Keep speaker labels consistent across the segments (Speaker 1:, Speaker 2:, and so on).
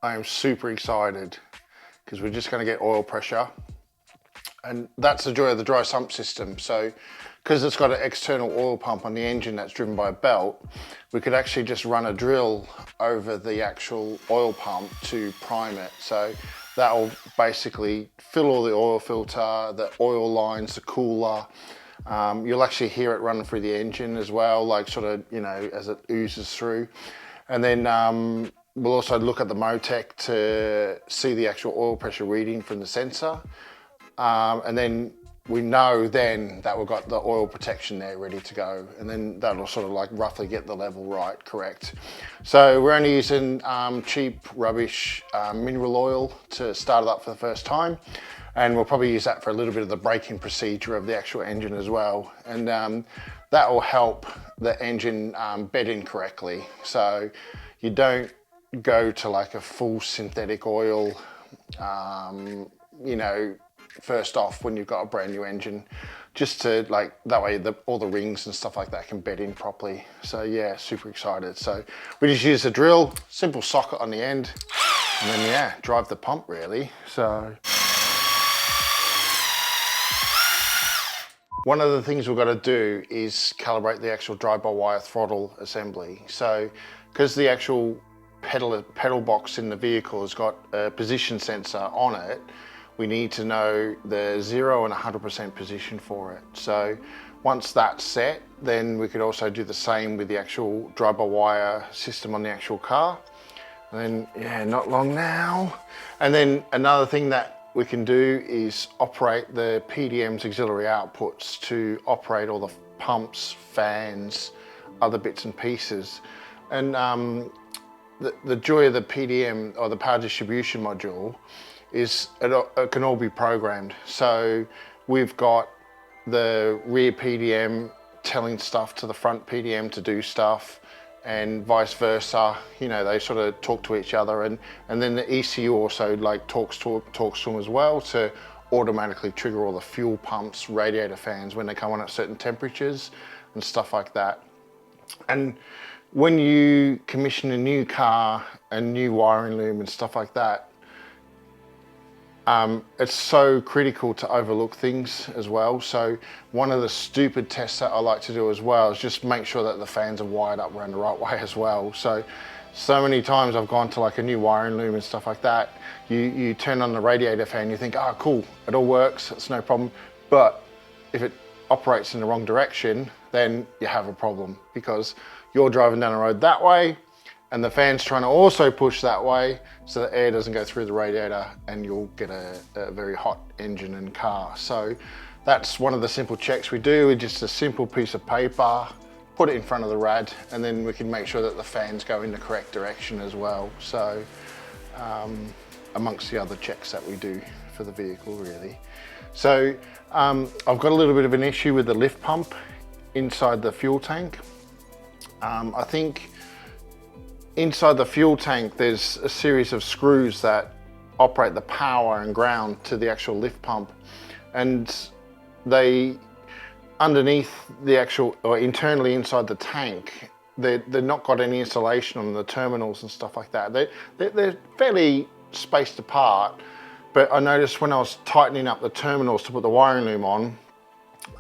Speaker 1: I am super excited because we're just going to get oil pressure. And that's the joy of the dry sump system. So because it's got an external oil pump on the engine that's driven by a belt, we could actually just run a drill over the actual oil pump to prime it. So that will basically fill all the oil filter, the oil lines, the cooler. You'll actually hear it running through the engine as well, like sort of, you know, as it oozes through. And then we'll also look at the Motec to see the actual oil pressure reading from the sensor. And then we know then that we've got the oil protection there ready to go. And then that'll sort of like roughly get the level right, correct. So we're only using cheap, rubbish mineral oil to start it up for the first time. And we'll probably use that for a little bit of the braking procedure of the actual engine as well. And that will help the engine bed in correctly. So you don't go to like a full synthetic oil, you know, first off when you've got a brand new engine, just to like, that way all the rings and stuff like that can bed in properly. So yeah, super excited. So we just use a drill, simple socket on the end, and then yeah, drive the pump really. So one of the things we've got to do is calibrate the actual drive-by-wire throttle assembly. So because the actual pedal box in the vehicle has got a position sensor on it, we need to know the 0 and 100% position for it. So once that's set, then we could also do the same with the actual drive-by-wire system on the actual car. And then, yeah, not long now. And then another thing that we can do is operate the PDM's auxiliary outputs to operate all the pumps, fans, other bits and pieces. And the joy of the PDM, or the power distribution module, is it can all be programmed. So we've got the rear PDM telling stuff to the front PDM to do stuff, and vice versa. You know, they sort of talk to each other, and then the ECU also like talks to them as well to automatically trigger all the fuel pumps, radiator fans when they come on at certain temperatures and stuff like that. And when you commission a new car and new wiring loom and stuff like that, it's so critical to overlook things as well. So one of the stupid tests that I like to do as well is just make sure that the fans are wired up around the right way as well. So many times I've gone to like a new wiring loom and stuff like that. You turn on the radiator fan, you think, oh cool, it all works, it's no problem. But if it operates in the wrong direction, then you have a problem, because you're driving down the road that way and the fan's trying to also push that way, so the air doesn't go through the radiator and you'll get a very hot engine and car. So that's one of the simple checks we do with just a simple piece of paper, put it in front of the rad, and then we can make sure that the fans go in the correct direction as well. So amongst the other checks that we do for the vehicle really. So I've got a little bit of an issue with the lift pump inside the fuel tank. I think inside the fuel tank, there's a series of screws that operate the power and ground to the actual lift pump. And they, underneath the actual, or internally inside the tank, they're not got any insulation on the terminals and stuff like that. They're fairly spaced apart, but I noticed when I was tightening up the terminals to put the wiring loom on,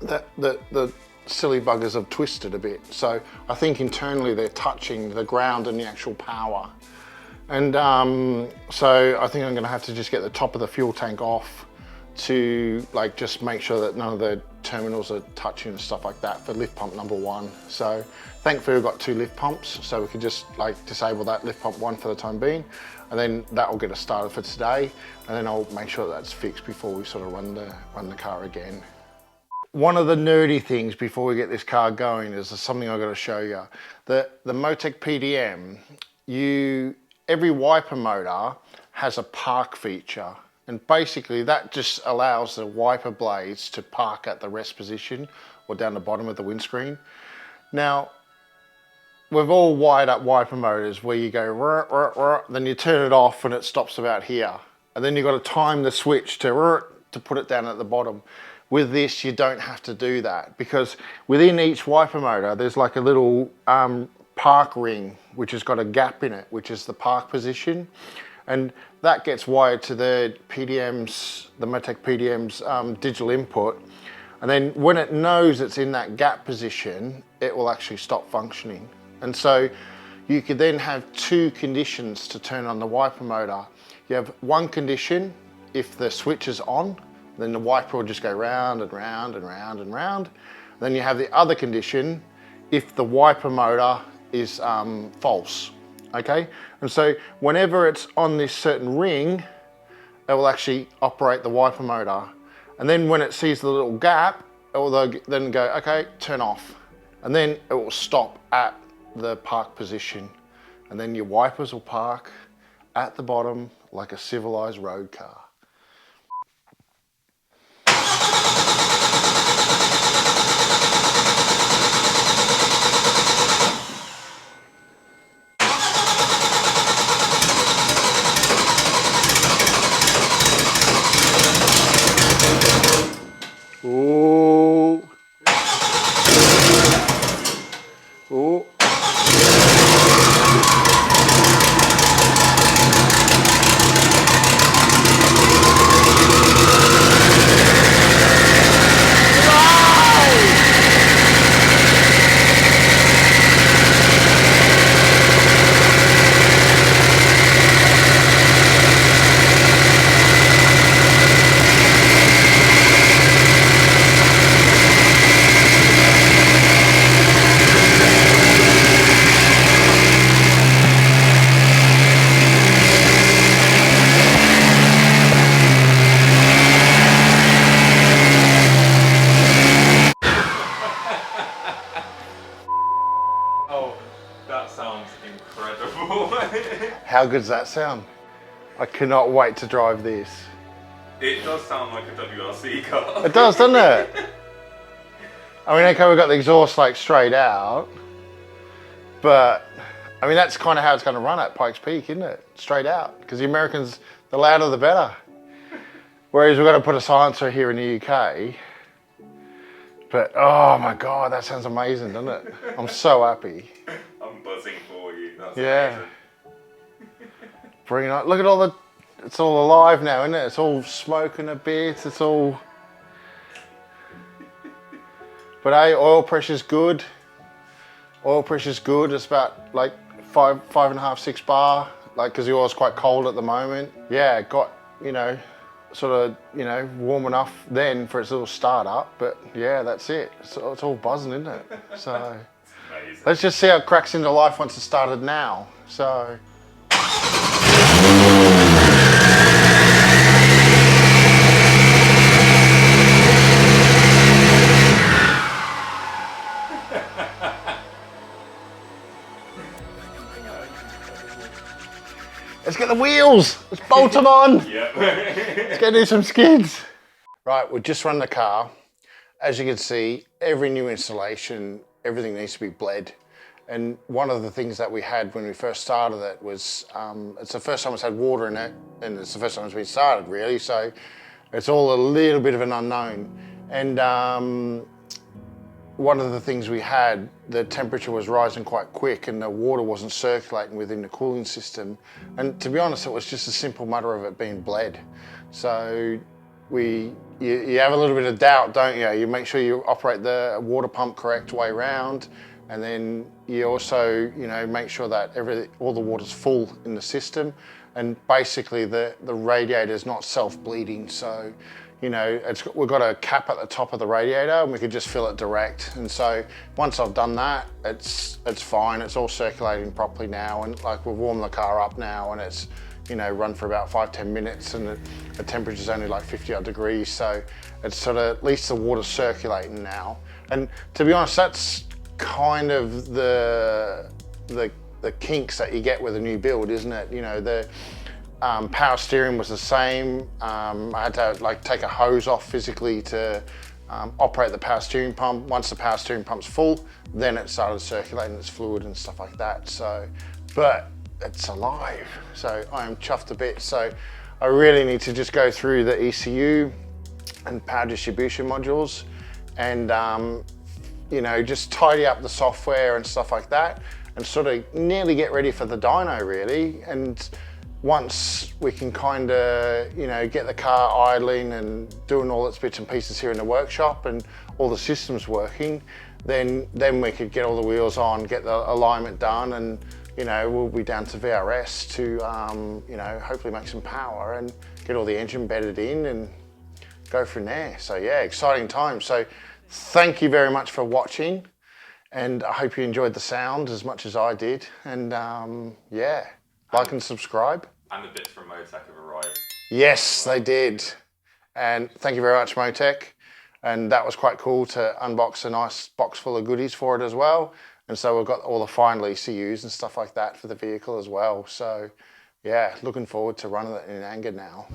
Speaker 1: that the silly buggers have twisted a bit. So I think internally they're touching the ground and the actual power. And so I think I'm gonna have to just get the top of the fuel tank off to like just make sure that none of the terminals are touching and stuff like that for lift pump number 1. So thankfully we've got 2 lift pumps, so we can just like disable that lift pump 1 for the time being, and then that will get us started for today, and then I'll make sure that that's fixed before we sort of run the car again. One of the nerdy things before we get this car going is something I've got to show you. The Motec PDM, every wiper motor has a park feature, and basically that just allows the wiper blades to park at the rest position or down the bottom of the windscreen. Now, we've all wired up wiper motors where you go, rrr, rrr, rrr, then you turn it off and it stops about here. And then you've got to time the switch to put it down at the bottom. With this, you don't have to do that, because within each wiper motor, there's like a little park ring, which has got a gap in it, which is the park position. And that gets wired to the PDM's, the Motec PDM's digital input. And then when it knows it's in that gap position, it will actually stop functioning. And so you could then have two conditions to turn on the wiper motor. You have one condition, if the switch is on, then the wiper will just go round and round and round and round. Then you have the other condition, if the wiper motor is false, okay? And so whenever it's on this certain ring, it will actually operate the wiper motor. And then when it sees the little gap, it will then go, okay, turn off. And then it will stop at the park position. And then your wipers will park at the bottom like a civilized road car. Ooh. Ooh. How good does that sound? I cannot wait to drive this.
Speaker 2: It does sound like a WRC car.
Speaker 1: It does, doesn't it? I mean, okay, we've got the exhaust like straight out, but I mean, that's kind of how it's going to run at Pikes Peak, isn't it? Straight out, because the Americans, the louder the better. Whereas we've got to put a silencer here in the UK. But oh my God, that sounds amazing, doesn't it? I'm so happy.
Speaker 2: I'm buzzing for you. That's
Speaker 1: yeah.
Speaker 2: amazing.
Speaker 1: Bring it on. Look at all the, it's all alive now, isn't it? It's all smoking a bit, it's all. But hey, oil pressure's good. Oil pressure's good. It's about like 5.5, 6 bar, like, because the oil's quite cold at the moment. Yeah, it got, you know, sort of, you know, warm enough then for its little start up, but yeah, that's it. It's all buzzing, isn't it? So let's just see how it cracks into life once it's started now. So. Let's get the wheels, let's bolt them on.
Speaker 2: Yep.
Speaker 1: Let's go do some skids. Right, we've just run the car. As you can see, every new installation, everything needs to be bled. And one of the things that we had when we first started it was, it's the first time it's had water in it, and it's the first time it's been started really, so it's all a little bit of an unknown. And one of the things we had, the temperature was rising quite quick and the water wasn't circulating within the cooling system. And to be honest, it was just a simple matter of it being bled. So you have a little bit of doubt, don't you? You make sure you operate the water pump correct way round, and then you also, you know, make sure that all the water's full in the system, and basically the radiator is not self-bleeding. So, you know, we've got a cap at the top of the radiator and we could just fill it direct. And so once I've done that, it's fine. It's all circulating properly now, and like we've warmed the car up now, and it's, you know, run for about 5-10 minutes, and the temperature's only like 50 odd degrees. So it's sort of, at least the water's circulating now. And to be honest, that's kind of the kinks that you get with a new build, isn't it? You know, the power steering was the same. I had to like take a hose off physically to operate the power steering pump. Once the power steering pump's full, then it started circulating its fluid and stuff like that. So, but it's alive. So I am chuffed a bit. So I really need to just go through the ECU and power distribution modules and you know, just tidy up the software and stuff like that, and sort of nearly get ready for the dyno really. And once we can kind of, you know, get the car idling and doing all its bits and pieces here in the workshop and all the systems working, then we could get all the wheels on, get the alignment done, and you know, we'll be down to VRS to, you know, hopefully make some power and get all the engine bedded in and go from there. So yeah, exciting times. So thank you very much for watching, and I hope you enjoyed the sound as much as I did. And yeah, like and subscribe.
Speaker 2: And the bits from Motec have arrived.
Speaker 1: Yes, they did. And thank you very much, Motec. And that was quite cool to unbox a nice box full of goodies for it as well. And so we've got all the final ECUs and stuff like that for the vehicle as well. So yeah, looking forward to running it in anger now.